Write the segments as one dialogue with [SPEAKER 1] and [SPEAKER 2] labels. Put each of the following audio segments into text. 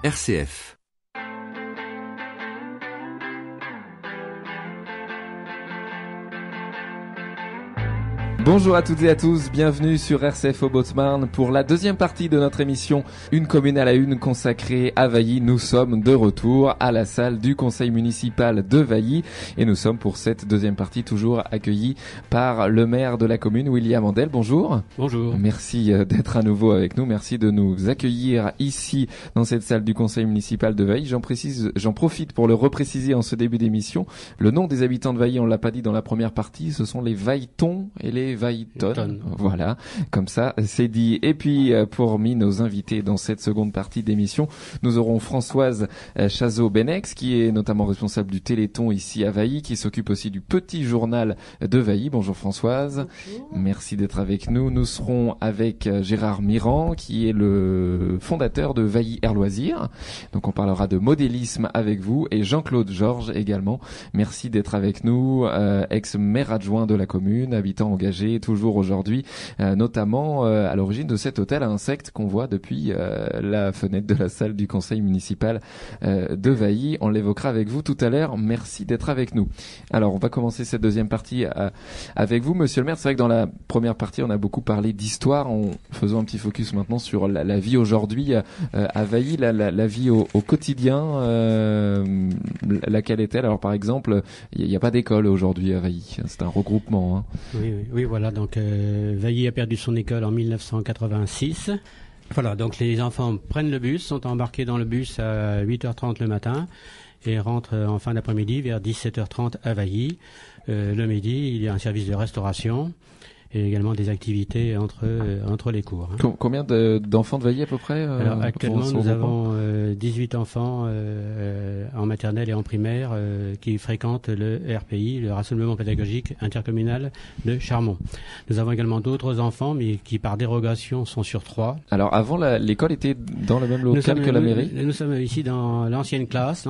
[SPEAKER 1] RCF.
[SPEAKER 2] Bonjour à toutes et à tous, bienvenue sur RCF au Botsmarn pour la deuxième partie de notre émission Une commune à la une consacrée à Vailly. Nous sommes de retour à la salle du conseil municipal de Vailly et nous sommes pour cette deuxième partie toujours accueillis par le maire de la commune, William Andel. Bonjour.
[SPEAKER 3] Bonjour.
[SPEAKER 2] Merci d'être à nouveau avec nous, merci de nous accueillir ici dans cette salle du conseil municipal de Vailly. J'en profite pour le repréciser en ce début d'émission. Le nom des habitants de Vailly, on l'a pas dit dans la première partie, ce sont les Vailletons et les Vailletons. Voilà, comme ça c'est dit. Et puis parmi nos invités dans cette seconde partie d'émission, nous aurons Françoise Chazot-Benex, qui est notamment responsable du Téléthon ici à Vailly, qui s'occupe aussi du petit journal de Vailly. Bonjour Françoise. Bonjour. Merci d'être avec nous. Nous serons avec Gérard Mirand, qui est le fondateur de Vailly Air Loisirs. Donc on parlera de modélisme avec vous, et Jean-Claude Georges également. Merci d'être avec nous, ex-maire adjoint de la commune, habitant engagé toujours aujourd'hui, notamment à l'origine de cet hôtel à insectes qu'on voit depuis la fenêtre de la salle du conseil municipal de Vailly. On l'évoquera avec vous tout à l'heure. Merci d'être avec nous. Alors, on va commencer cette deuxième partie avec vous, monsieur le maire. C'est vrai que dans la première partie, on a beaucoup parlé d'histoire, en faisant un petit focus maintenant sur la vie aujourd'hui à Vailly, la vie au quotidien. Laquelle est-elle? Alors, par exemple, il n'y a pas d'école aujourd'hui à Vailly. C'est un regroupement. Hein.
[SPEAKER 3] Oui, voilà. Donc, Vailly a perdu son école en 1986. Voilà, donc les enfants prennent le bus, sont embarqués dans le bus à 8h30 le matin et rentrent en fin d'après-midi vers 17h30 à Vailly. Le midi, il y a un service de restauration et également des activités entre les cours.
[SPEAKER 2] Combien d'enfants de Vailly à peu près
[SPEAKER 3] Alors actuellement, nous avons 18 enfants en maternelle et en primaire qui fréquentent le RPI, le Rassemblement pédagogique intercommunal de Charmont. Nous avons également d'autres enfants, mais qui par dérogation sont sur 3.
[SPEAKER 2] Alors avant, l'école était dans le même local que la mairie?
[SPEAKER 3] Nous sommes ici dans l'ancienne classe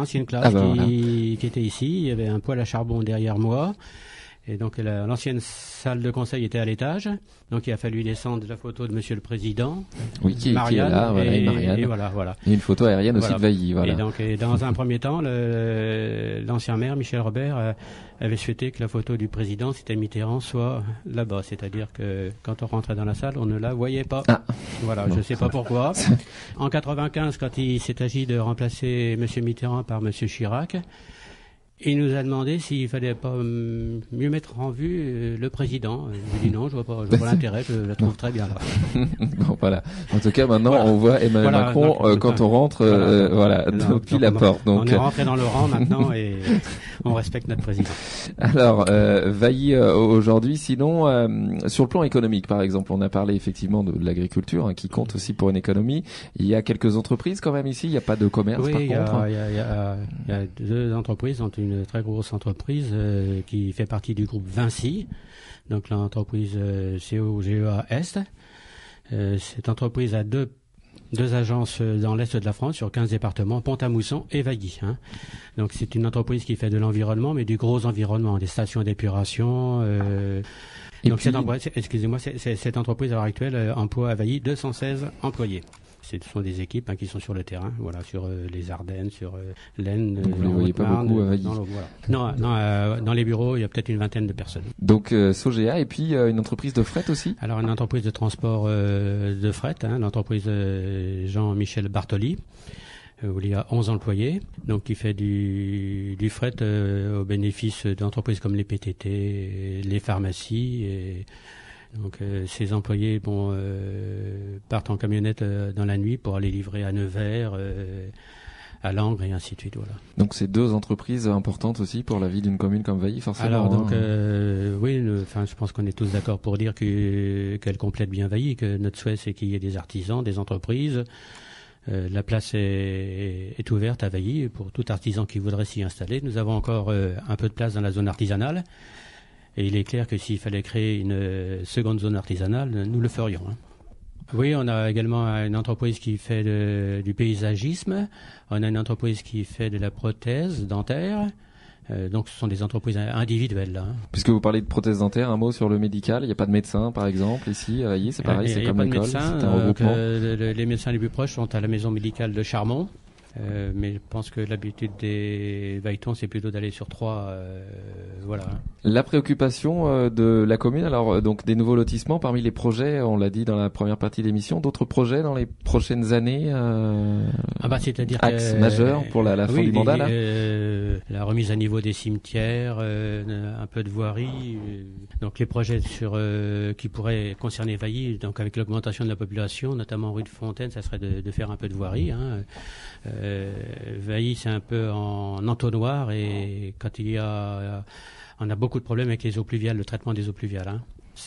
[SPEAKER 3] qui était ici. Il y avait un poêle à charbon derrière moi. Et donc l'ancienne salle de conseil était à l'étage, donc il a fallu descendre la photo de Monsieur le Président,
[SPEAKER 2] oui, qui est là, voilà, et Marianne. Et voilà. Et une photo aérienne aussi de Vailly, voilà.
[SPEAKER 3] Et donc dans un premier temps, l'ancien maire Michel Robert avait souhaité que la photo du président, c'était Mitterrand, soit là-bas, c'est-à-dire que quand on rentrait dans la salle, on ne la voyait pas. Ah. Voilà, je sais pas pourquoi. En 95, quand il s'est agi de remplacer Monsieur Mitterrand par Monsieur Chirac, il nous a demandé s'il fallait pas mieux mettre en vue le président. Je lui ai dit non, je vois pas l'intérêt, je la trouve très bien là.
[SPEAKER 2] Bon, voilà. En tout cas, maintenant, on voit Emmanuel Macron donc, quand on rentre, depuis la porte. Donc,
[SPEAKER 3] on est rentré dans le rang maintenant et on respecte notre président.
[SPEAKER 2] Alors, Vailly aujourd'hui, sinon, sur le plan économique, par exemple, on a parlé effectivement de l'agriculture, qui compte aussi pour une économie. Il y a quelques entreprises quand même ici. Il n'y a pas de commerce, par contre.
[SPEAKER 3] Il y a deux entreprises, dont une très grosse entreprise qui fait partie du groupe Vinci, donc l'entreprise COGEA Est. Cette entreprise a deux agences dans l'est de la France sur 15 départements, Pont-à-Mousson et Vailly. Donc c'est une entreprise qui fait de l'environnement, mais du gros environnement, des stations d'épuration. Donc cette entreprise à l'heure actuelle emploie à Vailly 216 employés. Ce sont des équipes qui sont sur le terrain, voilà, sur les Ardennes, sur l'Aisne.
[SPEAKER 2] Donc vous ne les voyez pas beaucoup à Vailly.
[SPEAKER 3] Non, dans les bureaux, il y a peut-être une vingtaine de personnes.
[SPEAKER 2] Donc Sogea, et puis une entreprise de fret aussi? Alors
[SPEAKER 3] une entreprise de transport de fret, l'entreprise Jean-Michel Bartoli, où il y a 11 employés, donc qui fait du fret au bénéfice d'entreprises comme les PTT, les pharmacies et donc ces employés partent en camionnette dans la nuit pour aller livrer à Nevers, à Langres et ainsi de suite. Voilà.
[SPEAKER 2] Donc c'est deux entreprises importantes aussi pour la vie d'une commune comme Vailly, forcément.
[SPEAKER 3] Alors donc oui, je pense qu'on est tous d'accord pour dire qu'elle complète bien Vailly, que notre souhait c'est qu'il y ait des artisans, des entreprises. La place est ouverte à Vailly pour tout artisan qui voudrait s'y installer. Nous avons encore un peu de place dans la zone artisanale. Et il est clair que s'il fallait créer une seconde zone artisanale, nous le ferions. Oui, on a également une entreprise qui fait du paysagisme. On a une entreprise qui fait de la prothèse dentaire. Donc ce sont des entreprises individuelles là.
[SPEAKER 2] Puisque vous parlez de prothèses dentaires, un mot sur le médical. Il n'y a pas de médecin par exemple ici à Vailly, c'est pareil, c'est comme l'école, c'est un regroupement.
[SPEAKER 3] Les médecins les plus proches sont à la maison médicale de Charmont. Mais je pense que l'habitude des Vailletons, c'est plutôt d'aller sur 3. Voilà.
[SPEAKER 2] La préoccupation de la commune, alors donc des nouveaux lotissements parmi les projets, on l'a dit dans la première partie de l'émission, d'autres projets dans les prochaines années,
[SPEAKER 3] c'est-à-dire
[SPEAKER 2] axe majeur pour la fin du mandat là.
[SPEAKER 3] La remise à niveau des cimetières, un peu de voirie, donc les projets qui pourraient concerner Vailly, donc avec l'augmentation de la population, notamment rue de Fontaine, ça serait de faire un peu de voirie. Vailly, c'est un peu en entonnoir, et quand on a beaucoup de problèmes avec les eaux pluviales, le traitement des eaux pluviales.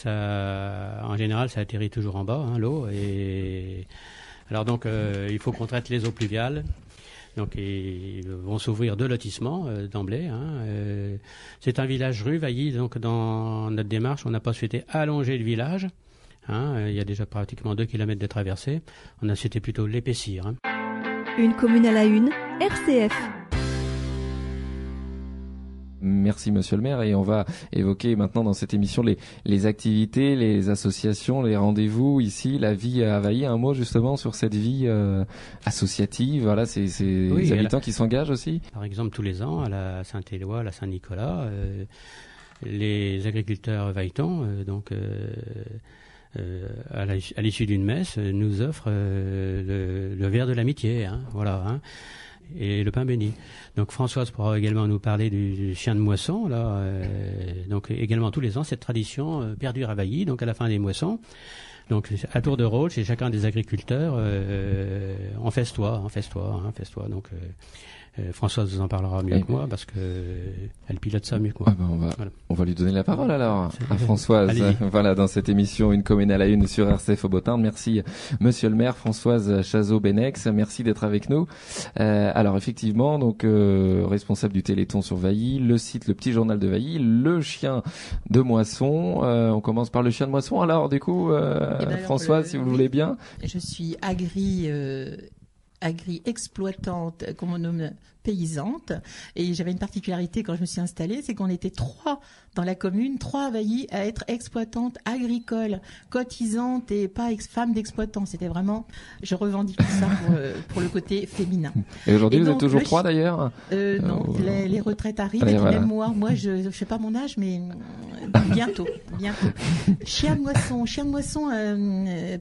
[SPEAKER 3] En général, ça atterrit toujours en bas, l'eau. Et alors donc, il faut qu'on traite les eaux pluviales. Donc, ils vont s'ouvrir 2 lotissements d'emblée. C'est un village-rue, Vailly. Donc, dans notre démarche, on n'a pas souhaité allonger le village. Il y a déjà pratiquement 2 kilomètres de traversée. On a souhaité plutôt l'épaissir.
[SPEAKER 1] Une commune à la une, RCF.
[SPEAKER 2] Merci Monsieur le maire, et on va évoquer maintenant dans cette émission les activités, les associations, les rendez-vous ici, la vie à Vailly. Un mot justement sur cette vie associative, voilà, ces habitants qui s'engagent aussi.
[SPEAKER 3] Par exemple, tous les ans à la Saint-Éloi, à la Saint-Nicolas, les agriculteurs vailletons, à l'issue d'une messe, nous offrent le verre de l'amitié, et le pain béni. Donc Françoise pourra également nous parler du chien de moisson. Donc également tous les ans, cette tradition perdure à Vailly, donc à la fin des moissons. Donc à tour de rôle, chez chacun des agriculteurs, on festoie. Donc Françoise vous en parlera mieux que moi, parce que elle pilote ça mieux que moi.
[SPEAKER 2] On va lui donner la parole alors à Françoise. Voilà, dans cette émission Une commune à la une sur RCF au Beautarn. Merci Monsieur le maire, Françoise Chazot-Benex, merci d'être avec nous. Alors effectivement, donc responsable du Téléthon sur Vailly, le site Le Petit Journal de Vailly, le chien de moisson. On commence par le chien de moisson. Alors du coup, Françoise, si vous voulez bien.
[SPEAKER 4] Je suis agri-exploitante, comme on nomme, paysante. Et j'avais une particularité quand je me suis installée, c'est qu'on était 3 dans la commune, 3 à Vailly à être exploitantes agricoles, cotisantes et pas femmes d'exploitants. C'était vraiment, je revendique ça pour le côté féminin.
[SPEAKER 2] Et aujourd'hui, vous êtes toujours 3 d'ailleurs
[SPEAKER 4] Non, les retraites arrivent, et
[SPEAKER 2] voilà.
[SPEAKER 4] Même moi je sais pas mon âge, mais bientôt. Chien de moisson,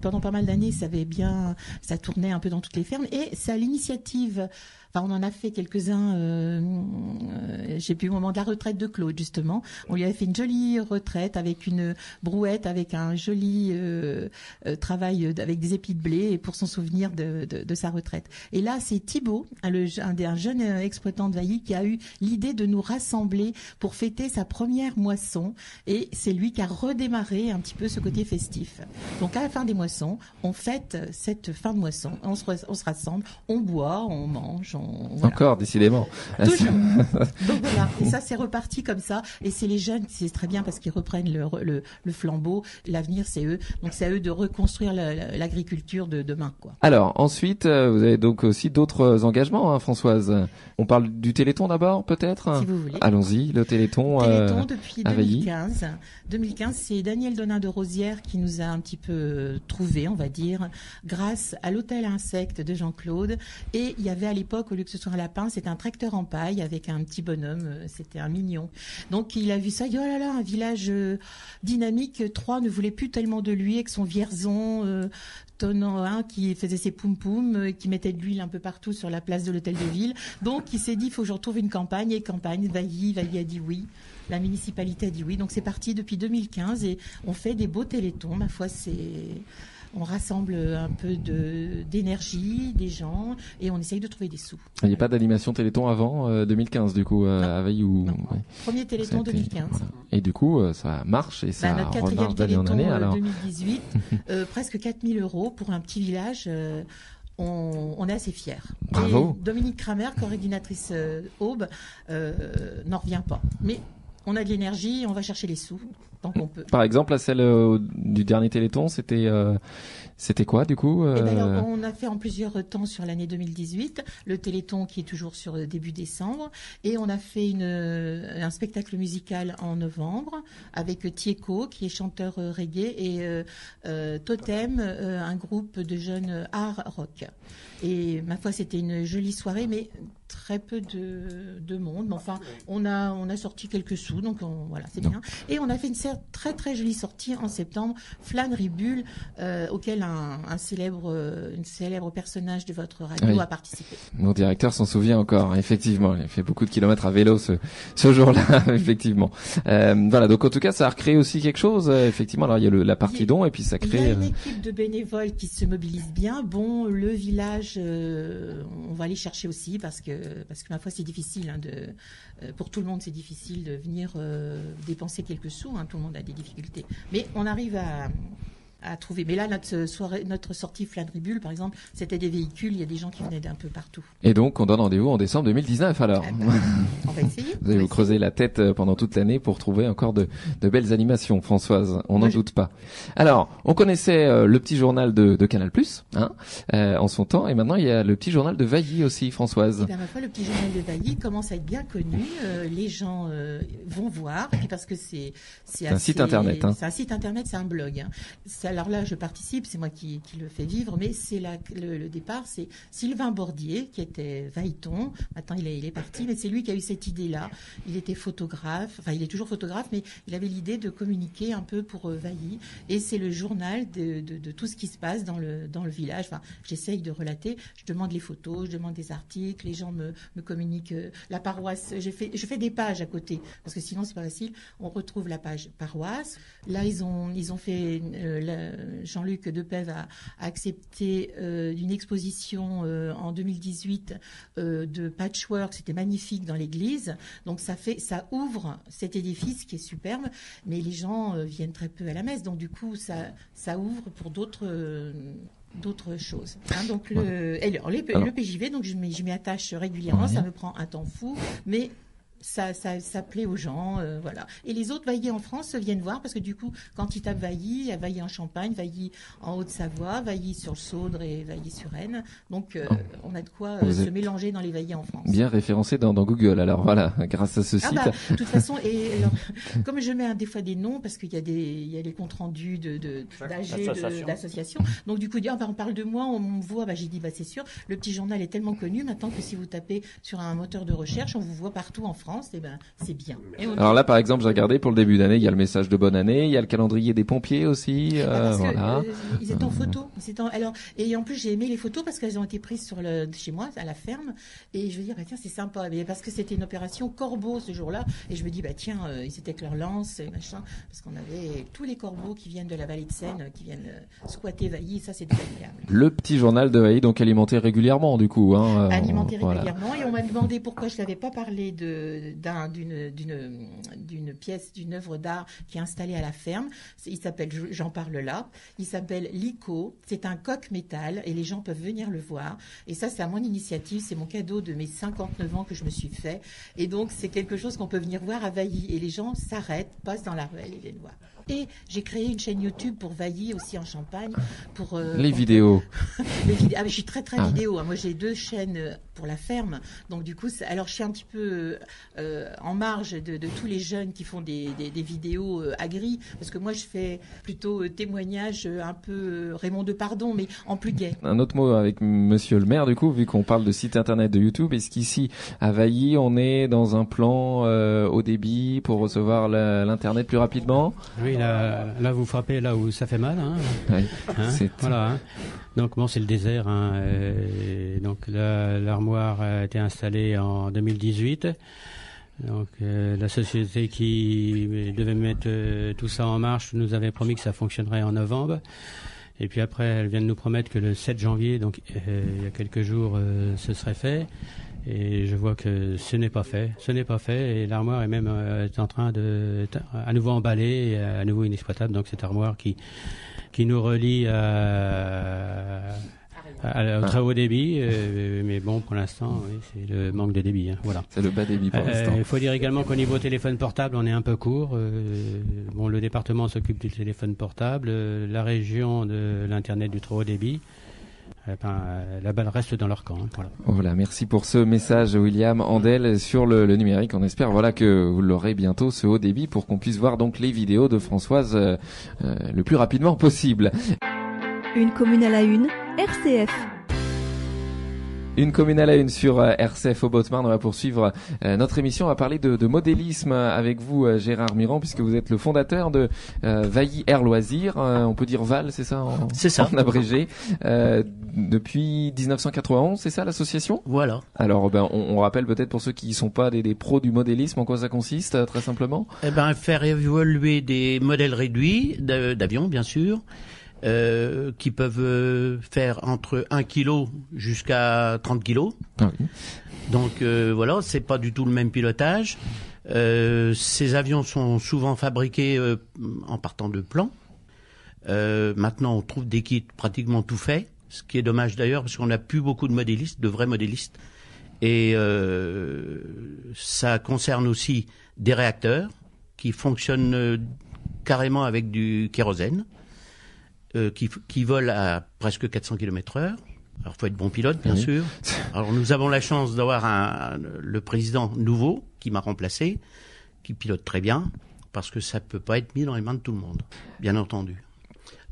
[SPEAKER 4] pendant pas mal d'années, ça tournait un peu dans toutes les fermes, et c'est à l'initiative. Enfin, on en a fait quelques-uns. J'ai pu au moment de la retraite de Claude, justement. On lui avait fait une jolie retraite avec une brouette, avec un joli travail avec des épis de blé, pour son souvenir de sa retraite. Et là, c'est Thibaut, un jeune exploitant de Vailly, qui a eu l'idée de nous rassembler pour fêter sa première moisson. Et c'est lui qui a redémarré un petit peu ce côté festif. Donc, à la fin des moissons, on fête cette fin de moisson. On se rassemble, on boit, on mange. Voilà.
[SPEAKER 2] Encore, décidément.
[SPEAKER 4] Toujours. Donc voilà, et ça c'est reparti comme ça, et c'est les jeunes, c'est très bien parce qu'ils reprennent le flambeau. L'avenir, c'est eux, donc c'est à eux de reconstruire l'agriculture de demain, quoi.
[SPEAKER 2] Alors ensuite, vous avez donc aussi d'autres engagements, Françoise. On parle du Téléthon d'abord, peut-être.
[SPEAKER 4] Si vous voulez.
[SPEAKER 2] Allons-y, le Téléthon.
[SPEAKER 4] Depuis 2015. 2015, c'est Daniel Donin de Rosière qui nous a un petit peu trouvé, on va dire, grâce à l'hôtel Insectes de Jean-Claude. Et il y avait à l'époque, au lieu que ce soit un lapin, c'était un tracteur en paille avec un petit bonhomme, c'était un mignon. Donc il a vu ça, il dit oh là là, un village dynamique. Troyes ne voulait plus tellement de lui, avec son vierzon tonnant, qui faisait ses poum-poum, qui mettait de l'huile un peu partout sur la place de l'hôtel de ville. Donc il s'est dit, il faut que je retrouve une campagne, et Vailly a dit oui. La municipalité a dit oui. Donc c'est parti depuis 2015, et on fait des beaux télétons. Ma foi, on rassemble un peu d'énergie des gens, et on essaye de trouver des sous.
[SPEAKER 2] Il n'y a pas d'animation Téléthon avant 2015, du coup, à Vailly ou...
[SPEAKER 4] Ouais. Premier Téléthon 2015.
[SPEAKER 2] Voilà. Et du coup, ça marche, et ça
[SPEAKER 4] notre
[SPEAKER 2] remarche d'année en
[SPEAKER 4] Téléthon
[SPEAKER 2] année. Alors
[SPEAKER 4] 2018, presque 4 000 € pour un petit village. On est assez fiers.
[SPEAKER 2] Bravo.
[SPEAKER 4] Et Dominique Kramer, coordinatrice Aube, n'en revient pas. Mais on a de l'énergie, on va chercher les sous tant qu'on peut.
[SPEAKER 2] Par exemple, celle du dernier Téléthon, c'était C'était quoi du coup
[SPEAKER 4] Eh ben alors, on a fait en plusieurs temps sur l'année 2018, le Téléthon qui est toujours sur début décembre, et on a fait un spectacle musical en novembre avec Tieko qui est chanteur reggae et Totem, un groupe de jeunes art rock. Et ma foi, c'était une jolie soirée, mais très peu de monde. Mais enfin, on a sorti quelques sous, donc voilà, c'est bien. Et on a fait une très très jolie sortie en septembre, Flânerie Bulle, auquel un célèbre personnage de votre radio a participé.
[SPEAKER 2] Mon directeur s'en souvient encore, effectivement. Il a fait beaucoup de kilomètres à vélo ce jour-là, effectivement. Voilà, donc en tout cas, ça a recréé aussi quelque chose, effectivement. Alors il y a la partie don, et puis ça crée...
[SPEAKER 4] Il y a une équipe de bénévoles qui se mobilise bien. Bon, le village, on va aller chercher aussi parce que ma foi, c'est difficile pour tout le monde, c'est difficile de venir dépenser quelques sous. Tout le monde a des difficultés, mais on arrive à trouver. Mais là, notre sortie Flânerie Bulle, par exemple, c'était des véhicules. Il y a des gens qui venaient d'un peu partout.
[SPEAKER 2] Et donc, on donne rendez-vous en décembre 2019, alors.
[SPEAKER 4] On va essayer.
[SPEAKER 2] Vous allez vous creuser la tête pendant toute l'année pour trouver encore de belles animations, Françoise. On n'en doute pas. Alors, on connaissait le petit journal de Canal+, en son temps, et maintenant il y a le petit journal de Vailly aussi, Françoise.
[SPEAKER 4] Et bien, ma foi, le petit journal de Vailly commence à être bien connu. Les gens vont voir, et puis parce que c'est
[SPEAKER 2] un site internet.
[SPEAKER 4] C'est un site internet, c'est un blog. Alors là, je participe, c'est moi qui le fais vivre, mais c'est le départ, c'est Sylvain Bordier, qui était Vailleton. Maintenant, il est parti, mais c'est lui qui a eu cette idée-là. Il était photographe, enfin, il est toujours photographe, mais il avait l'idée de communiquer un peu pour Vailly. Et c'est le journal de tout ce qui se passe dans le village. Enfin, j'essaye de relater, je demande les photos, je demande des articles, les gens me communiquent la paroisse. Je fais des pages à côté, parce que sinon, c'est pas facile. On retrouve la page paroisse. Là, ils ont fait... Jean-Luc Depève a accepté une exposition en 2018 de patchwork, c'était magnifique dans l'église. Donc ça ouvre cet édifice qui est superbe, mais les gens viennent très peu à la messe. Donc du coup, ça ouvre pour d'autres choses. Donc le PJV, donc je m'y attache régulièrement. Ça me prend un temps fou, mais ça plaît aux gens, voilà. Et les autres Vailly en France viennent voir parce que du coup, quand ils tapent Vailly, il y a Vailly en Champagne, Vailly en Haute-Savoie, Vailly sur le Sauldre et Vailly sur Aisne. Donc, on a de quoi se mélanger dans les Vailly en France.
[SPEAKER 2] Bien référencé dans Google. Alors voilà, grâce à ce site.
[SPEAKER 4] De toute façon, et alors, comme je mets des fois des noms parce qu'il y a les comptes rendus d'AG d'associations. Donc du coup, on parle de moi, on me voit. J'ai dit, c'est sûr. Le petit journal est tellement connu maintenant que si vous tapez sur un moteur de recherche, on vous voit partout en France. C'est bien.
[SPEAKER 2] Alors là, par exemple, j'ai regardé pour le début d'année, il y a le message de bonne année, il y a le calendrier des pompiers aussi. Voilà.
[SPEAKER 4] Ils étaient en photo. Et en plus, j'ai aimé les photos parce qu'elles ont été prises chez moi, à la ferme. Et je veux dire, tiens, c'est sympa. Mais parce que c'était une opération corbeau ce jour-là. Et je me dis, tiens, ils étaient avec leur lance, machin. Parce qu'on avait tous les corbeaux qui viennent de la vallée de Seine, qui viennent squatter Vailly. Ça, c'est agréable.
[SPEAKER 2] Le petit journal de Vailly, donc alimenté régulièrement, du coup.
[SPEAKER 4] Alimenté régulièrement. Voilà. Et on m'a demandé pourquoi je n'avais pas parlé d'une pièce, d'une œuvre d'art qui est installée à la ferme. Il s'appelle, j'en parle là, il s'appelle l'ICO. C'est un coq métal et les gens peuvent venir le voir. Et ça, c'est à mon initiative, c'est mon cadeau de mes 59 ans que je me suis fait. Et donc, c'est quelque chose qu'on peut venir voir à Vailly. Et les gens s'arrêtent, passent dans la ruelle et viennent voir. Et j'ai créé une chaîne YouTube pour Vailly aussi en Champagne.
[SPEAKER 2] Les vidéos.
[SPEAKER 4] Je suis très vidéo. Moi, j'ai 2 chaînes pour la ferme. Donc, du coup, alors je suis un petit peu en marge de tous les jeunes qui font des vidéos agris. Parce que moi, je fais plutôt témoignage un peu Raymond Depardon, mais en plus gai.
[SPEAKER 2] Un autre mot avec monsieur le maire, du coup, vu qu'on parle de site internet de YouTube. Est-ce qu'ici, à Vailly, on est dans un plan haut débit pour recevoir l'internet plus rapidement?
[SPEAKER 3] Oui, là vous frappez là où ça fait mal.
[SPEAKER 2] Oui,
[SPEAKER 3] voilà. Donc c'est le désert. Donc l'armoire a été installée en 2018. Donc la société qui devait mettre tout ça en marche nous avait promis que ça fonctionnerait en novembre. Et puis après, elle vient de nous promettre que le 7 janvier, donc il y a quelques jours, ce serait fait. Et je vois que ce n'est pas fait. Et l'armoire est même en train de à nouveau emballée, à nouveau inexploitable. Donc cette armoire qui nous relie à Au très haut débit, mais bon, pour l'instant, oui, c'est le manque de débit. Hein, voilà.
[SPEAKER 2] C'est le bas débit pour l'instant.
[SPEAKER 3] Il faut dire également qu'au niveau téléphone portable, on est un peu court. Bon, le département s'occupe du téléphone portable, la région de l'internet du très haut débit. La balle reste dans leur camp. Hein, voilà.
[SPEAKER 2] Voilà, merci pour ce message, William Andel, sur le numérique. On espère que vous l'aurez bientôt, ce haut débit, pour qu'on puisse voir donc les vidéos de Françoise le plus rapidement possible.
[SPEAKER 1] Une commune à la une, RCF.
[SPEAKER 2] Une commune à la une sur RCF au Haut-de-Marne. On va poursuivre notre émission. On va parler de modélisme avec vous, Gérard Mirand, puisque vous êtes le fondateur de Vailly Air Loisirs. On peut dire VAL, c'est ça
[SPEAKER 5] C'est ça.
[SPEAKER 2] En abrégé. Depuis 1991, c'est ça l'association ?
[SPEAKER 5] Voilà.
[SPEAKER 2] Alors, on rappelle peut-être pour ceux qui ne sont pas des pros du modélisme, en quoi ça consiste, très simplement ?
[SPEAKER 5] Faire évoluer des modèles réduits d'avions, bien sûr. Qui peuvent faire entre 1 kg jusqu'à 30 kg.
[SPEAKER 2] Ah oui.
[SPEAKER 5] Donc voilà, c'est pas du tout le même pilotage. Ces avions sont souvent fabriqués en partant de plans. Maintenant, on trouve des kits pratiquement tout faits, ce qui est dommage d'ailleurs parce qu'on n'a plus beaucoup de modélistes, de vrais modélistes. Et ça concerne aussi des réacteurs qui fonctionnent carrément avec du kérosène. Qui volent à presque 400 km/h. Alors, faut être bon pilote, bien sûr. Alors, nous avons la chance d'avoir le président nouveau qui m'a remplacé, qui pilote très bien, parce que ça peut pas être mis dans les mains de tout le monde, bien entendu.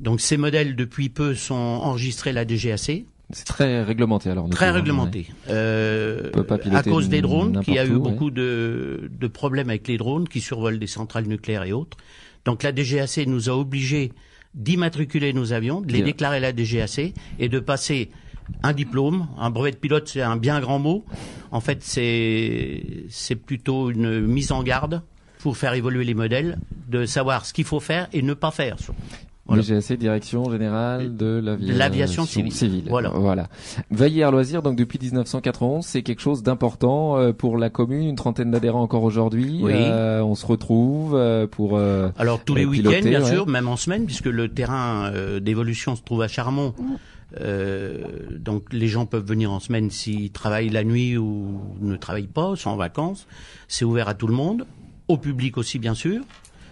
[SPEAKER 5] Donc, ces modèles, depuis peu, sont enregistrés à la DGAC.
[SPEAKER 2] C'est très réglementé, alors.
[SPEAKER 5] Très réglementé. À cause des drones, qui a eu beaucoup de problèmes avec les drones, qui survolent des centrales nucléaires et autres. Donc, la DGAC nous a obligés d'immatriculer nos avions, de les déclarer à la DGAC et de passer un diplôme. Un brevet de pilote, c'est un bien grand mot. En fait, c'est plutôt une mise en garde pour faire évoluer les modèles, de savoir ce qu'il faut faire et ne pas faire.
[SPEAKER 2] Voilà. DGAC, Direction Générale de
[SPEAKER 5] l'Aviation Civile.
[SPEAKER 2] Voilà. Vailly Air Loisirs, donc depuis 1991, c'est quelque chose d'important pour la commune, une trentaine d'adhérents encore aujourd'hui.
[SPEAKER 5] Oui.
[SPEAKER 2] On se retrouve pour
[SPEAKER 5] alors tous les week-ends, bien sûr, même en semaine, puisque le terrain d'évolution se trouve à Charmont. Donc les gens peuvent venir en semaine s'ils travaillent la nuit ou ne travaillent pas, sont en vacances. C'est ouvert à tout le monde, au public aussi, bien sûr.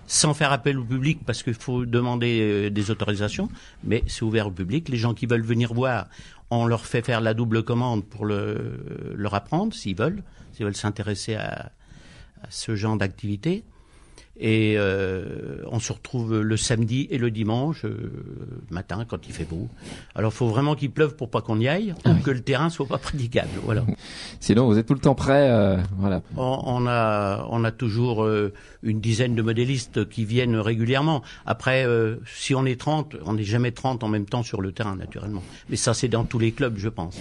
[SPEAKER 5] Sans faire appel au public parce qu'il faut demander des autorisations, mais c'est ouvert au public. Les gens qui veulent venir voir, on leur fait faire la double commande pour leur apprendre, s'ils veulent s'intéresser à ce genre d'activité. Et on se retrouve le samedi et le dimanche matin quand il fait beau. Alors il faut vraiment qu'il pleuve pour pas qu'on y aille, ou que le terrain soit pas praticable. Voilà.
[SPEAKER 2] Sinon vous êtes tout le temps prêt. Voilà.
[SPEAKER 5] On a toujours une dizaine de modélistes qui viennent régulièrement. Après, si on est 30, on n'est jamais 30 en même temps sur le terrain naturellement. Mais ça c'est dans tous les clubs, je pense.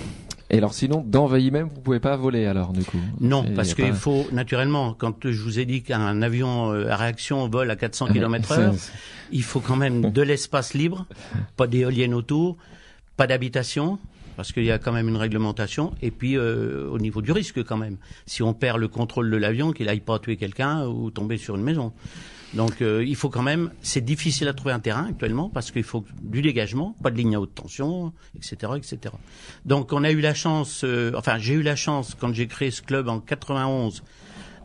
[SPEAKER 2] Et alors sinon, dans Vailly même, vous pouvez pas voler alors du coup?
[SPEAKER 5] Non, parce qu'il faut naturellement, quand je vous ai dit qu'un avion à réaction vole à 400 km/h, il faut quand même de l'espace libre, pas d'éoliennes autour, pas d'habitation, parce qu'il y a quand même une réglementation, et puis au niveau du risque quand même. Si on perd le contrôle de l'avion, qu'il aille pas tuer quelqu'un ou tomber sur une maison. Donc il faut quand même, c'est difficile à trouver un terrain actuellement parce qu'il faut du dégagement, pas de ligne à haute tension, etc., etc. Donc on a eu la chance, j'ai eu la chance quand j'ai créé ce club en 91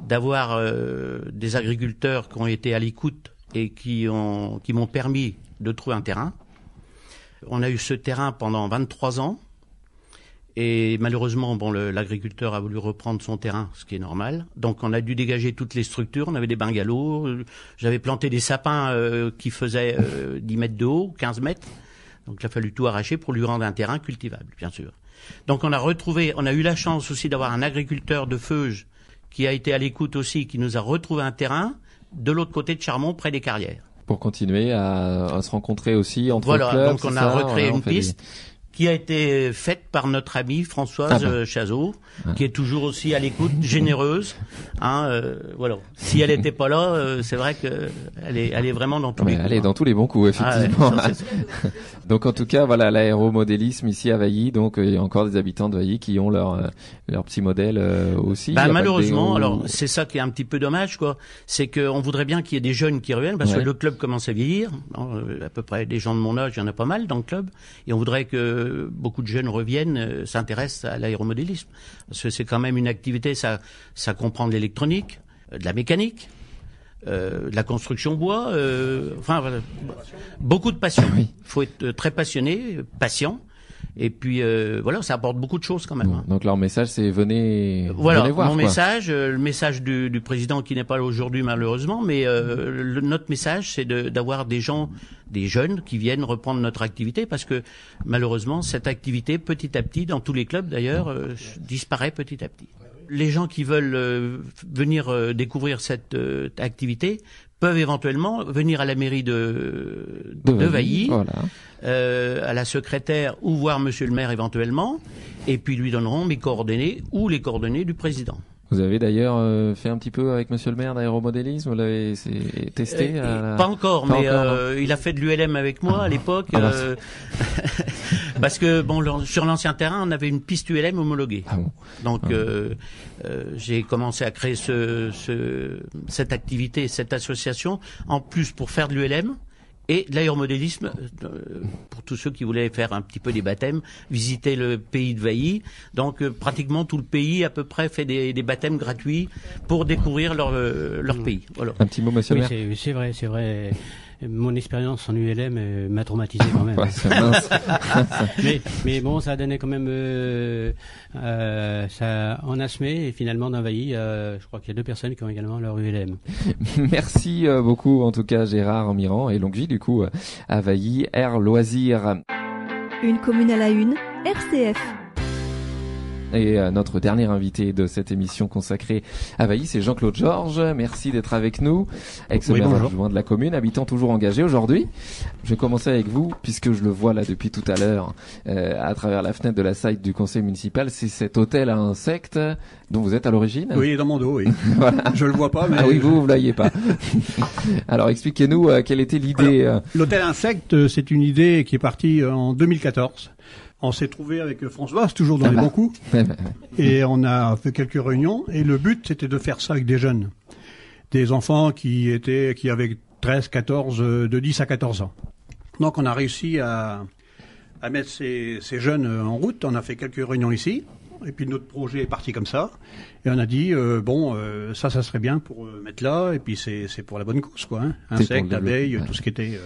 [SPEAKER 5] d'avoir des agriculteurs qui ont été à l'écoute et qui m'ont permis de trouver un terrain. On a eu ce terrain pendant 23 ans. Et malheureusement, l'agriculteur a voulu reprendre son terrain, ce qui est normal. Donc on a dû dégager toutes les structures. On avait des bungalows. J'avais planté des sapins qui faisaient 10 mètres de haut, 15 mètres. Donc il a fallu tout arracher pour lui rendre un terrain cultivable, bien sûr. Donc on a eu la chance aussi d'avoir un agriculteur de Feuges qui a été à l'écoute aussi, qui nous a retrouvé un terrain de l'autre côté de Charmont, près des Carrières.
[SPEAKER 2] Pour continuer à se rencontrer aussi entre clubs.
[SPEAKER 5] Voilà, donc on a recréé une piste. Qui a été faite par notre amie Françoise Chazot, qui est toujours aussi à l'écoute, généreuse. Voilà. Si elle n'était pas là, c'est vrai qu'elle est vraiment dans tous les coups.
[SPEAKER 2] Elle est dans tous les bons coups, effectivement. Donc en tout cas, voilà, l'aéromodélisme ici à Vailly. Donc il y a encore des habitants de Vailly qui ont leur petit modèle aussi.
[SPEAKER 5] Malheureusement, alors c'est ça qui est un petit peu dommage, quoi. C'est qu'on voudrait bien qu'il y ait des jeunes qui reviennent, parce que le club commence à vieillir. À peu près des gens de mon âge, il y en a pas mal dans le club, et on voudrait que beaucoup de jeunes reviennent, s'intéressent à l'aéromodélisme. Parce que c'est quand même une activité, ça comprend de l'électronique, de la mécanique, de la construction bois, enfin voilà, beaucoup de passion. Il faut être très passionné, patient. Et puis voilà, ça apporte beaucoup de choses quand même.
[SPEAKER 2] Donc leur message, c'est venez
[SPEAKER 5] voir.
[SPEAKER 2] Mon
[SPEAKER 5] message, le message du président qui n'est pas là aujourd'hui malheureusement, mais notre message, c'est d'avoir des jeunes qui viennent reprendre notre activité, parce que malheureusement cette activité, petit à petit, dans tous les clubs d'ailleurs, disparaît petit à petit. Les gens qui veulent venir découvrir cette activité peuvent éventuellement venir à la mairie de Vailly, voilà. À la secrétaire, ou voir monsieur le maire éventuellement, et puis lui donneront mes coordonnées ou les coordonnées du président.
[SPEAKER 2] Vous avez d'ailleurs fait un petit peu avec monsieur le maire d'aéromodélisme, vous l'avez testé
[SPEAKER 5] Pas encore, mais il a fait de l'ULM avec moi à l'époque, parce que bon, sur l'ancien terrain, on avait une piste ULM homologuée. Ah bon. Donc j'ai commencé à créer cette activité, cette association, en plus pour faire de l'ULM et de l'aéromodélisme, pour tous ceux qui voulaient faire un petit peu des baptêmes, visiter le pays de Vailly. Donc pratiquement tout le pays à peu près fait des baptêmes gratuits pour découvrir leur pays. Voilà.
[SPEAKER 2] Un petit mot, monsieur le maire.
[SPEAKER 3] Oui, c'est vrai. Mon expérience en ULM m'a traumatisé quand même.
[SPEAKER 2] Ouais, c'est mince.
[SPEAKER 3] mais bon, ça a donné quand même ça en Asmé, et finalement dans Vailly, je crois qu'il y a 2 personnes qui ont également leur ULM.
[SPEAKER 2] Merci beaucoup en tout cas Gérard Mirand, et longue vie du coup à Vailly Air Loisirs.
[SPEAKER 1] Une commune à la une, RCF.
[SPEAKER 2] Et notre dernier invité de cette émission consacrée à Vailly, c'est Jean-Claude Georges. Merci d'être avec nous, ex-maire adjoint de la commune, habitant toujours engagé aujourd'hui. Je vais commencer avec vous, puisque je le vois là depuis tout à l'heure, à travers la fenêtre de la salle du conseil municipal. C'est cet hôtel à insectes dont vous êtes à l'origine.
[SPEAKER 6] Oui, dans mon dos, oui.
[SPEAKER 2] Voilà.
[SPEAKER 6] Je le vois pas, mais...
[SPEAKER 2] Ah oui, vous voyez pas. Alors expliquez-nous quelle était l'idée.
[SPEAKER 6] L'hôtel insectes, c'est une idée qui est partie en 2014. On s'est trouvé avec François, toujours dans les bons coups, et on a fait quelques réunions, et le but c'était de faire ça avec des jeunes, des enfants qui avaient 13, 14, de 10 à 14 ans. Donc on a réussi à mettre ces jeunes en route, on a fait quelques réunions ici, et puis notre projet est parti comme ça, et on a dit, ça serait bien pour mettre là, et puis c'est pour la bonne cause, quoi, hein. Insectes, abeilles, tout ce qui était...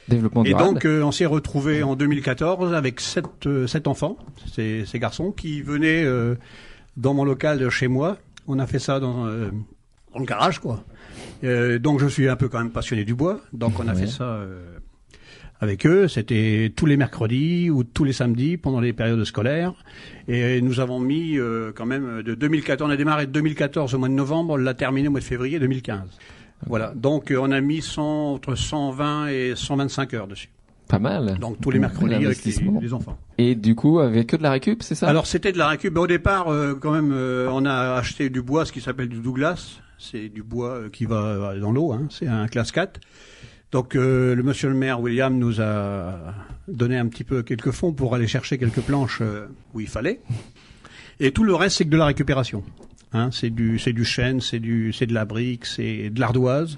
[SPEAKER 2] Développement durable.
[SPEAKER 6] Et donc on s'est retrouvé en 2014 avec 7 enfants, ces garçons qui venaient dans mon local chez moi. On a fait ça dans le garage, quoi. Donc je suis un peu quand même passionné du bois, donc on a fait ça avec eux. C'était tous les mercredis ou tous les samedis pendant les périodes scolaires. Et nous avons mis quand même de 2014, on a démarré de 2014 au mois de novembre, on l'a terminé au mois de février 2015. Voilà, donc on a mis entre 120 et 125 heures dessus.
[SPEAKER 2] Pas mal.
[SPEAKER 6] Donc tous les mercredis avec les enfants.
[SPEAKER 2] Et du coup, avec que de la récup, c'est ça?
[SPEAKER 6] Alors c'était de la récup. Au départ, quand même, on a acheté du bois, ce qui s'appelle du Douglas. C'est du bois qui va dans l'eau, hein. C'est un classe 4. Donc le monsieur le maire William nous a donné un petit peu quelques fonds pour aller chercher quelques planches où il fallait. Et tout le reste, c'est que de la récupération. Hein, c'est du chêne, c'est de la brique, c'est de l'ardoise.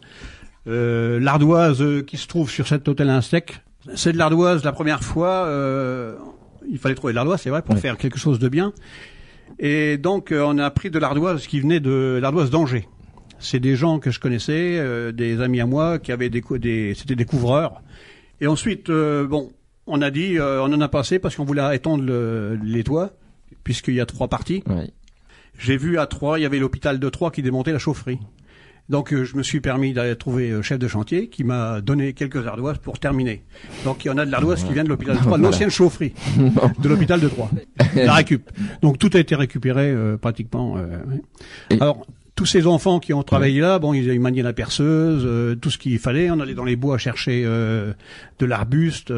[SPEAKER 6] L'ardoise qui se trouve sur cet hôtel insecte, c'est de l'ardoise. La première fois, il fallait trouver de l'ardoise, c'est vrai, pour faire quelque chose de bien. Et donc, on a pris de l'ardoise qui venait de l'ardoise d'Angers. C'est des gens que je connaissais, des amis à moi qui avaient c'était des couvreurs. Et ensuite, on a dit, on en a passé parce qu'on voulait étendre les toits, puisqu'il y a 3 parties. Ouais. J'ai vu à Troyes, il y avait l'hôpital de Troyes qui démontait la chaufferie. Donc je me suis permis d'aller trouver chef de chantier qui m'a donné quelques ardoises pour terminer. Donc il y en a de l'ardoise qui vient de l'hôpital de Troyes, l'ancienne chaufferie de l'hôpital de Troyes, la récup. Donc tout a été récupéré pratiquement. Alors tous ces enfants qui ont travaillé là, ils maniaient la perceuse, tout ce qu'il fallait. On allait dans les bois chercher de l'arbuste.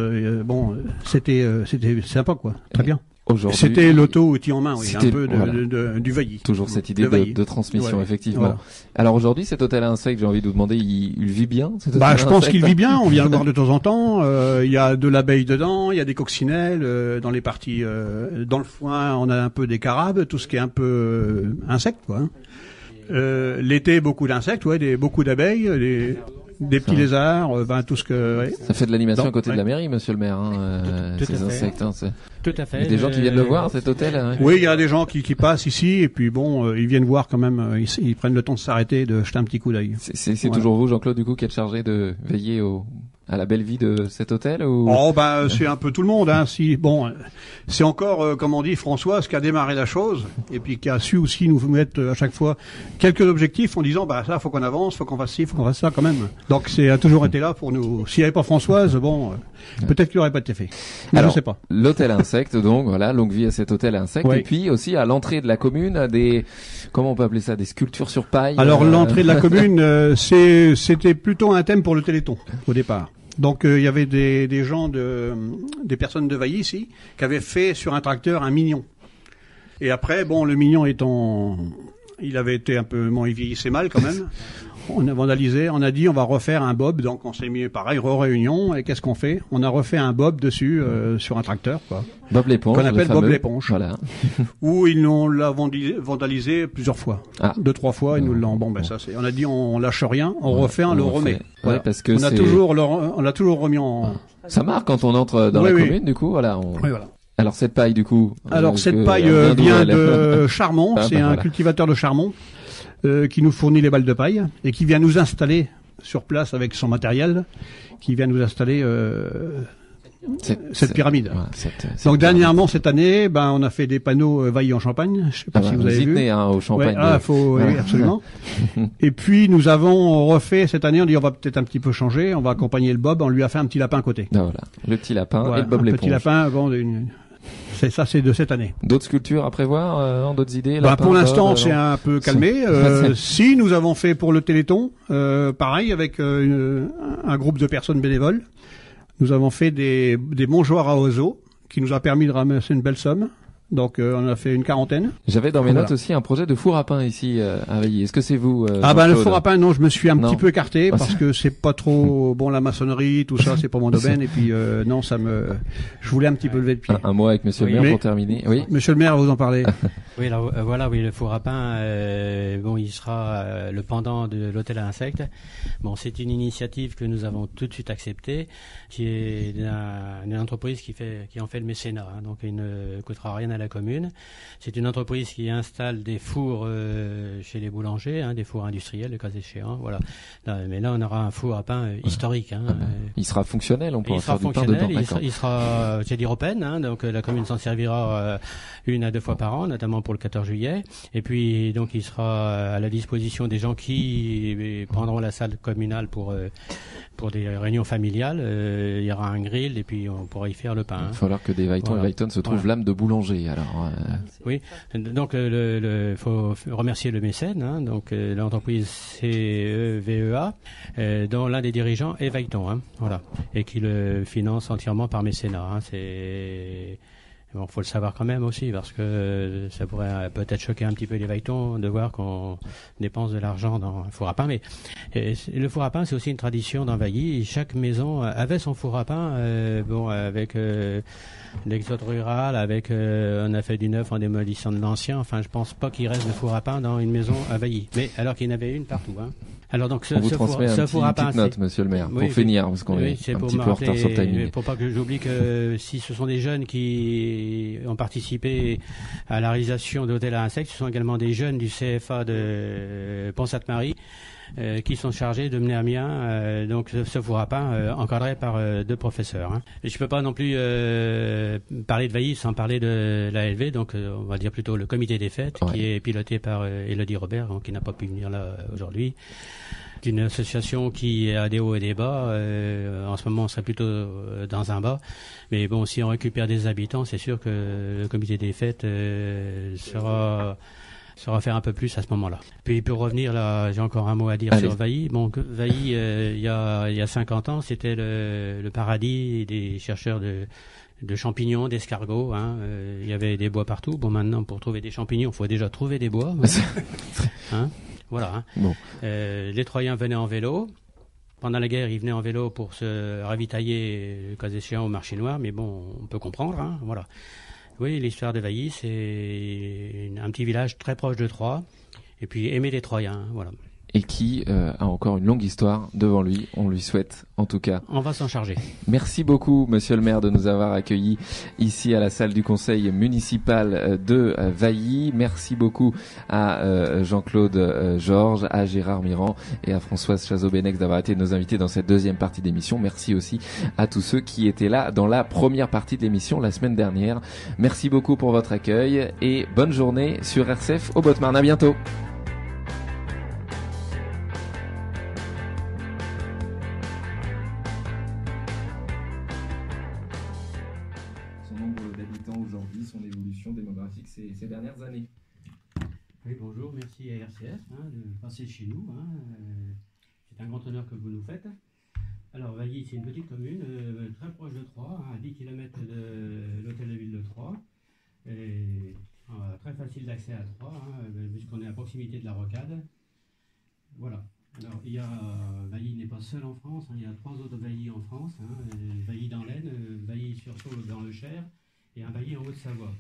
[SPEAKER 6] C'était sympa, quoi. Très bien. C'était l'auto-outil en main, oui, un peu du Vailly.
[SPEAKER 2] Toujours cette idée de transmission, effectivement. Voilà. Alors aujourd'hui, cet hôtel à insectes, j'ai envie de vous demander, il vit bien, cet hôtel
[SPEAKER 6] je pense qu'il vit bien, on vient le voir de temps en temps. Il y a de l'abeille dedans, il y a des coccinelles, dans les parties, dans le foin, on a un peu des carabes, tout ce qui est un peu insectes, quoi. Hein. L'été, beaucoup d'insectes, beaucoup d'abeilles, des petits lézards, tout ce que... Ouais.
[SPEAKER 2] Ça fait de l'animation à côté de la mairie, monsieur le maire,
[SPEAKER 3] Tout
[SPEAKER 2] ces
[SPEAKER 3] à fait.
[SPEAKER 2] insectes.
[SPEAKER 3] Tout à fait.
[SPEAKER 2] Il y a des gens qui viennent le voir, cet hôtel. Hein.
[SPEAKER 6] Oui, il y a des gens qui passent ici et puis ils viennent voir quand même. Ils prennent le temps de s'arrêter, de jeter un petit coup d'œil.
[SPEAKER 2] C'est toujours vous, Jean-Claude, du coup, qui êtes chargé de veiller à la belle vie de cet hôtel ou...
[SPEAKER 6] C'est un peu tout le monde. Hein. C'est encore, comme on dit, Françoise qui a démarré la chose et puis qui a su aussi nous mettre à chaque fois quelques objectifs en disant ça, faut qu'on avance, faut qu'on fasse ci, faut qu'on fasse ça quand même. Donc a toujours été là pour nous. S'il n'y avait pas Françoise, peut-être qu'il n'aurait pas été fait. Mais alors, je sais pas.
[SPEAKER 2] L'hôtel Insecte, donc voilà, longue vie à cet hôtel Insecte.
[SPEAKER 6] Oui.
[SPEAKER 2] Et puis aussi à l'entrée de la commune, comment on peut appeler ça, des sculptures sur paille.
[SPEAKER 6] Alors l'entrée de la commune, c'était plutôt un thème pour le Téléthon au départ. Donc il y avait des gens des personnes de Vailly ici qui avaient fait sur un tracteur un mignon. Et après, le mignon il avait été un peu, il vieillissait mal quand même. On a vandalisé, on a dit on va refaire un bob, donc on s'est mis pareil, réunion, et qu'est-ce qu'on fait? On a refait un bob dessus sur un tracteur, quoi.
[SPEAKER 2] Bob l'éponge.
[SPEAKER 6] Qu'on appelle Bob l'éponge.
[SPEAKER 2] Voilà.
[SPEAKER 6] Où ils l'ont vandalisé plusieurs fois. 2-3 fois, ils nous l'ont. On a dit on lâche rien, on refait, on le remet.
[SPEAKER 2] Voilà. Ouais, parce que
[SPEAKER 6] on l'a toujours remis en...
[SPEAKER 2] Ça marque quand on entre dans la commune, du coup, voilà.
[SPEAKER 6] Oui, voilà.
[SPEAKER 2] Alors cette paille, du coup.
[SPEAKER 6] Alors cette paille vient de Charmont, c'est un cultivateur de Charmont. Qui nous fournit les balles de paille et qui vient nous installer sur place avec son matériel, qui vient nous installer cette pyramide. Donc dernièrement cette année, on a fait des panneaux Vailly en Champagne. Je sais pas si vous avez vu.
[SPEAKER 2] Au Champagne.
[SPEAKER 6] Oui, absolument. Et puis nous avons refait cette année. On dit on va peut-être un petit peu changer. On va accompagner le Bob. On lui a fait un petit lapin à côté.
[SPEAKER 2] Voilà, le petit lapin et le Bob l'éponge.
[SPEAKER 6] Petit lapin. C'est de cette année.
[SPEAKER 2] D'autres sculptures à prévoir, d'autres idées?
[SPEAKER 6] Pour l'instant, c'est un peu calmé. Si nous avons fait pour le Téléthon, pareil avec un groupe de personnes bénévoles, nous avons fait des mangeoires à oiseaux qui nous a permis de ramasser une belle somme. Donc on a fait une 40aine.
[SPEAKER 2] J'avais dans mes notes aussi un projet de four à pain ici à Vailly. Est-ce que c'est vous
[SPEAKER 6] le four à pain, non, je me suis un petit peu écarté parce que c'est pas trop la maçonnerie, tout ça, c'est pas mon domaine et puis je voulais un petit peu lever le pied.
[SPEAKER 2] Un mot avec monsieur le maire pour terminer. Oui.
[SPEAKER 6] Monsieur le maire, vous en parlez.
[SPEAKER 3] Oui, alors, le four à pain il sera le pendant de l'hôtel à insectes. C'est une initiative que nous avons tout de suite acceptée, qui est une entreprise qui en fait le mécénat, donc il ne coûtera rien à la commune. C'est une entreprise qui installe des fours chez les boulangers, des fours industriels, le cas échéant. Voilà. Mais là, on aura un four à pain historique.
[SPEAKER 2] Il sera fonctionnel, on pourra faire du pain
[SPEAKER 3] dedans.
[SPEAKER 2] Il
[SPEAKER 3] sera européenne, donc la commune s'en servira 1 à 2 fois par an, notamment pour le 14 juillet. Et puis, donc, il sera à la disposition des gens qui prendront la salle communale pour des réunions familiales. Il y aura un grill et puis on pourra y faire le pain.
[SPEAKER 2] Il va falloir que des Vailletons et Vailletonnes se trouvent l'âme de boulanger. Alors,
[SPEAKER 3] oui, donc faut remercier le mécène, donc l'entreprise CEVEA, dont l'un des dirigeants est Vailleton, voilà, et qui le finance entièrement par mécénat. Faut le savoir quand même aussi, parce que ça pourrait peut-être choquer un petit peu les Vailletons de voir qu'on dépense de l'argent dans un four à pain. Mais le four à pain, c'est aussi une tradition dans Vailly. Chaque maison avait son four à pain, avec l'exode rural, on a fait du neuf en démolissant de l'ancien. Enfin, je pense pas qu'il reste de four à pain dans une maison à Vailly. Mais alors qu'il y en avait une partout. Alors donc
[SPEAKER 2] on vous transmet une petite note, monsieur le maire, pour finir, parce qu'on est un petit peu en retard sur le timing.
[SPEAKER 3] Pour pas que j'oublie que si ce sont des jeunes qui ont participé à la réalisation de l'hôtel à insectes, ce sont également des jeunes du CFA de Pont-Sainte-Marie qui sont chargés de mener à bien donc ce four à pain encadré par 2 professeurs. Et je peux pas non plus parler de Vailly sans parler de l'ALV, donc on va dire plutôt le comité des fêtes, qui est piloté par Élodie Robert, qui n'a pas pu venir là aujourd'hui. Une association qui a des hauts et des bas. En ce moment, on serait plutôt dans un bas. Mais bon, si on récupère des habitants, c'est sûr que le comité des fêtes saura faire un peu plus à ce moment-là. Puis pour revenir là, j'ai encore un mot à dire sur Vailly. Vailly, il y a 50 ans, c'était le paradis des chercheurs de champignons, d'escargots. Il y avait des bois partout. Maintenant, pour trouver des champignons, il faut déjà trouver des bois. Voilà. Bon. Les Troyens venaient en vélo. Pendant la guerre, ils venaient en vélo pour se ravitailler, le cas échéant, au marché noir. Mais bon, on peut comprendre. Voilà. Oui, l'histoire de Vailly, c'est un petit village très proche de Troyes. Et puis aimer les Troyens. Voilà.
[SPEAKER 2] et qui a encore une longue histoire devant lui. On lui souhaite, en tout cas.
[SPEAKER 3] On va s'en charger.
[SPEAKER 2] Merci beaucoup, monsieur le maire, de nous avoir accueillis ici à la salle du conseil municipal de Vailly. Merci beaucoup à Jean-Claude Georges, à Gérard Mirand et à Françoise Chazot-Benex d'avoir été nos invités dans cette deuxième partie d'émission. Merci aussi à tous ceux qui étaient là dans la première partie de l'émission la semaine dernière. Merci beaucoup pour votre accueil et bonne journée sur RCF au Botte-Marne. À bientôt. Son évolution démographique ces dernières années.
[SPEAKER 3] Oui, bonjour, merci à RCF de passer chez nous. C'est un grand honneur que vous nous faites. Alors, Vailly, c'est une petite commune très proche de Troyes, à 10 km de l'hôtel de ville de Troyes. Et, très facile d'accès à Troyes, puisqu'on est à proximité de la Rocade. Voilà. Alors, Vailly n'est pas seul en France, il y a 3 autres Vailly en France. Vailly dans l'Aisne, Vailly-sur-Saône dans le Cher, et un Vailly en Haute-Savoie.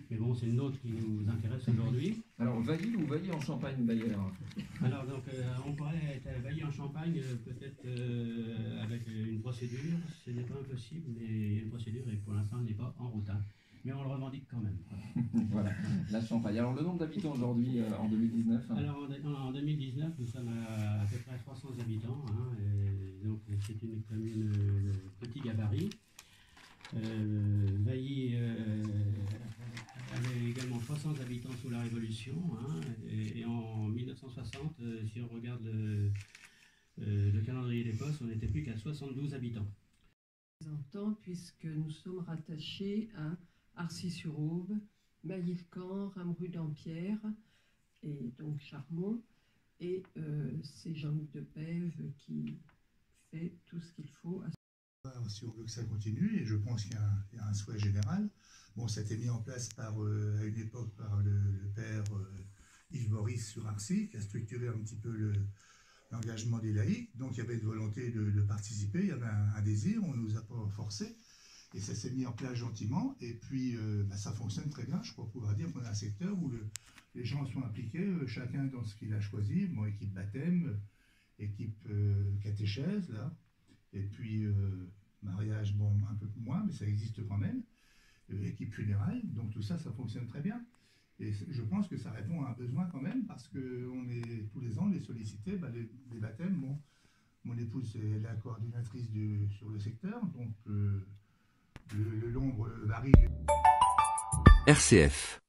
[SPEAKER 3] Mais bon, c'est le nôtre qui nous intéresse aujourd'hui.
[SPEAKER 2] Alors, Vailly ou Vailly en Champagne d'ailleurs?
[SPEAKER 3] Alors, donc, on pourrait être Vailly en Champagne, peut-être avec une procédure. Ce n'est pas impossible, mais il y a une procédure et pour l'instant, elle n'est pas en route. Mais on le revendique quand même.
[SPEAKER 2] Voilà, la Champagne. Alors, le nombre d'habitants aujourd'hui en 2019?
[SPEAKER 3] Alors, en 2019, nous sommes à peu près 300 habitants. Donc, c'est une commune petit gabarit. Vailly avait également 300 habitants sous la Révolution, et en 1960, si on regarde le calendrier des postes, on n'était plus qu'à 72 habitants.
[SPEAKER 7] Puisque nous sommes rattachés à Arcis-sur-Aube, Mailly-le-Camp, Ramrue-Dampierre et donc Charmont, et c'est Jean-Luc Depève qui fait tout ce qu'il faut.
[SPEAKER 8] Si on veut que ça continue, et je pense qu'il y a un souhait général. Bon, ça a été mis en place à une époque par le père Yves Maurice sur Arcis, qui a structuré un petit peu l'engagement des laïcs. Donc il y avait une volonté de participer, il y avait un désir, on ne nous a pas forcé, et ça s'est mis en place gentiment, et puis ça fonctionne très bien. Je crois pouvoir dire qu'on a un secteur où les gens sont impliqués, chacun dans ce qu'il a choisi. Bon, équipe baptême, équipe catéchèse, là. Et puis, mariage, bon, un peu moins, mais ça existe quand même. Équipe funéraile, donc tout ça, ça fonctionne très bien. Et je pense que ça répond à un besoin quand même, parce qu'on est tous les ans les sollicités, les baptêmes. Bon, mon épouse est la coordinatrice sur le secteur, donc le nombre varie.
[SPEAKER 9] RCF.